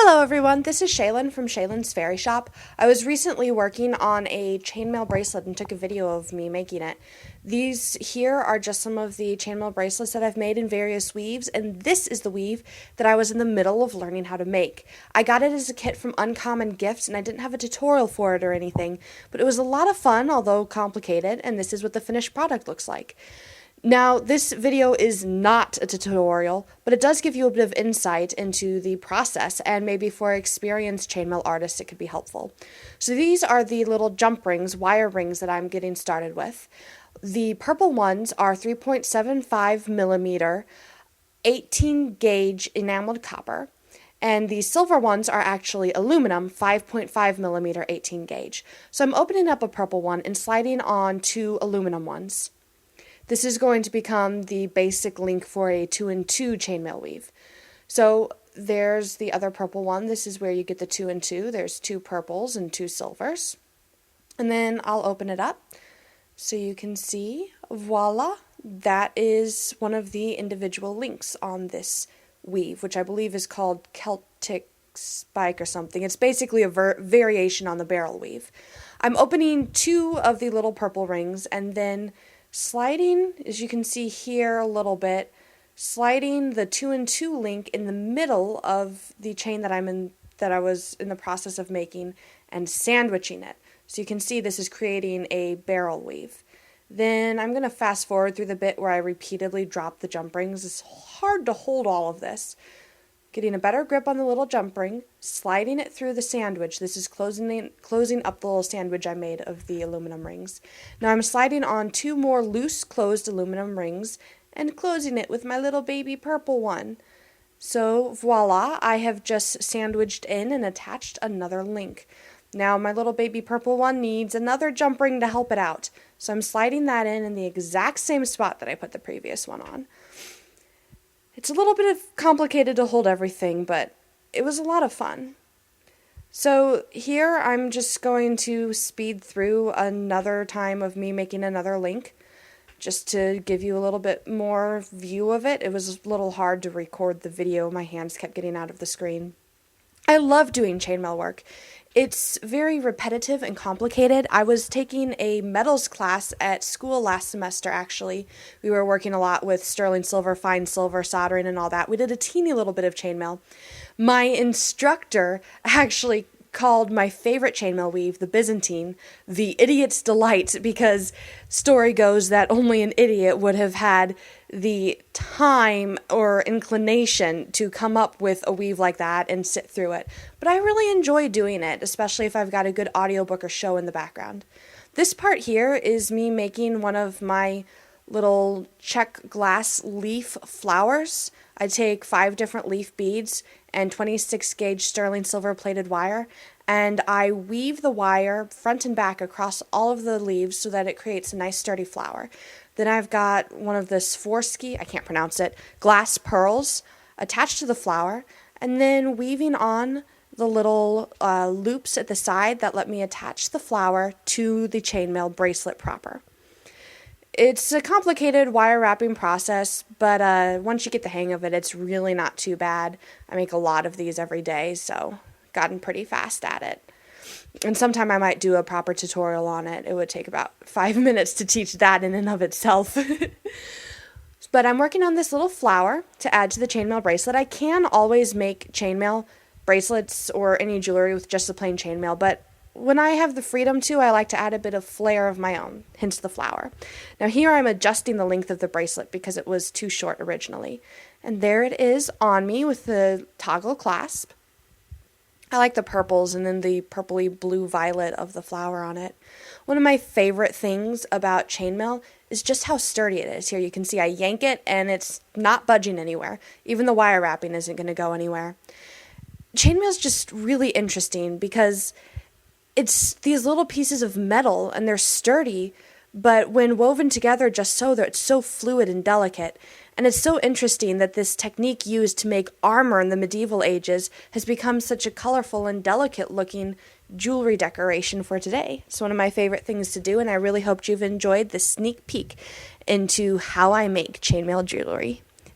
Hello everyone, this is Shaylin from Shaylin's Fairy Shop. I was recently working on a chainmail bracelet and took a video of me making it. These here are just some of the chainmail bracelets that I've made in various weaves, and this is the weave that I was in the middle of learning how to make. I got it as a kit from Uncommon Gifts, and I didn't have a tutorial for it or anything, but it was a lot of fun, although complicated, and this is what the finished product looks like. Now, this video is not a tutorial, but it does give you a bit of insight into the process, and maybe for experienced chainmail artists it could be helpful. So these are the little jump rings, wire rings that I'm getting started with. The purple ones are 3.75 millimeter, 18 gauge enameled copper, and the silver ones are actually aluminum, 5.5 millimeter, 18 gauge. So I'm opening up a purple one and sliding on two aluminum ones. This is going to become the basic link for a 2-in-2 chainmail weave. So there's the other purple one. This is where you get the 2-in-2. There's two purples and two silvers. And then I'll open it up so you can see, voila, that is one of the individual links on this weave, which I believe is called Celtic Spike or something. It's basically a variation on the barrel weave. I'm opening two of the little purple rings and then sliding, as you can see here a little bit, sliding the 2-in-2 link in the middle of the chain that I was in the process of making and sandwiching it. So you can see this is creating a barrel weave. Then I'm going to fast forward through the bit where I repeatedly drop the jump rings. It's hard to hold all of this. Getting a better grip on the little jump ring, sliding it through the sandwich. This is closing up the little sandwich I made of the aluminum rings. Now I'm sliding on two more loose closed aluminum rings and closing it with my little baby purple one. So voila, I have just sandwiched in and attached another link. Now my little baby purple one needs another jump ring to help it out. So I'm sliding that in the exact same spot that I put the previous one on. It's a little bit complicated to hold everything, but it was a lot of fun. So here I'm just going to speed through another time of me making another link, just to give you a little bit more view of it. It was a little hard to record the video. My hands kept getting out of the screen. I love doing chainmail work. It's very repetitive and complicated. I was taking a metals class at school last semester, actually. We were working a lot with sterling silver, fine silver, soldering, and all that. We did a teeny little bit of chainmail. My instructor actually called my favorite chainmail weave, the Byzantine, the idiot's delight, because story goes that only an idiot would have had the time or inclination to come up with a weave like that and sit through it. But I really enjoy doing it, especially if I've got a good audiobook or show in the background. This part here is me making one of my little check glass leaf flowers. I take 5 different leaf beads and 26 gauge sterling silver plated wire, and I weave the wire front and back across all of the leaves so that it creates a nice sturdy flower. Then I've got one of the Swarovski, I can't pronounce it, glass pearls attached to the flower, and then weaving on the little loops at the side that let me attach the flower to the chainmail bracelet proper. It's a complicated wire wrapping process, but once you get the hang of it, it's really not too bad. I make a lot of these every day, so gotten pretty fast at it. And sometime I might do a proper tutorial on it. It would take about 5 minutes to teach that in and of itself. But I'm working on this little flower to add to the chainmail bracelet. I can always make chainmail bracelets or any jewelry with just the plain chainmail, but when I have the freedom to, I like to add a bit of flair of my own, hence the flower. Now here I'm adjusting the length of the bracelet because it was too short originally. And there it is on me with the toggle clasp. I like the purples and then the purpley blue violet of the flower on it. One of my favorite things about chainmail is just how sturdy it is. Here you can see I yank it and it's not budging anywhere. Even the wire wrapping isn't going to go anywhere. Chainmail is just really interesting because it's these little pieces of metal and they're sturdy, but when woven together just so, it's so fluid and delicate. And it's so interesting that this technique used to make armor in the medieval ages has become such a colorful and delicate looking jewelry decoration for today. It's one of my favorite things to do, and I really hope you've enjoyed this sneak peek into how I make chainmail jewelry.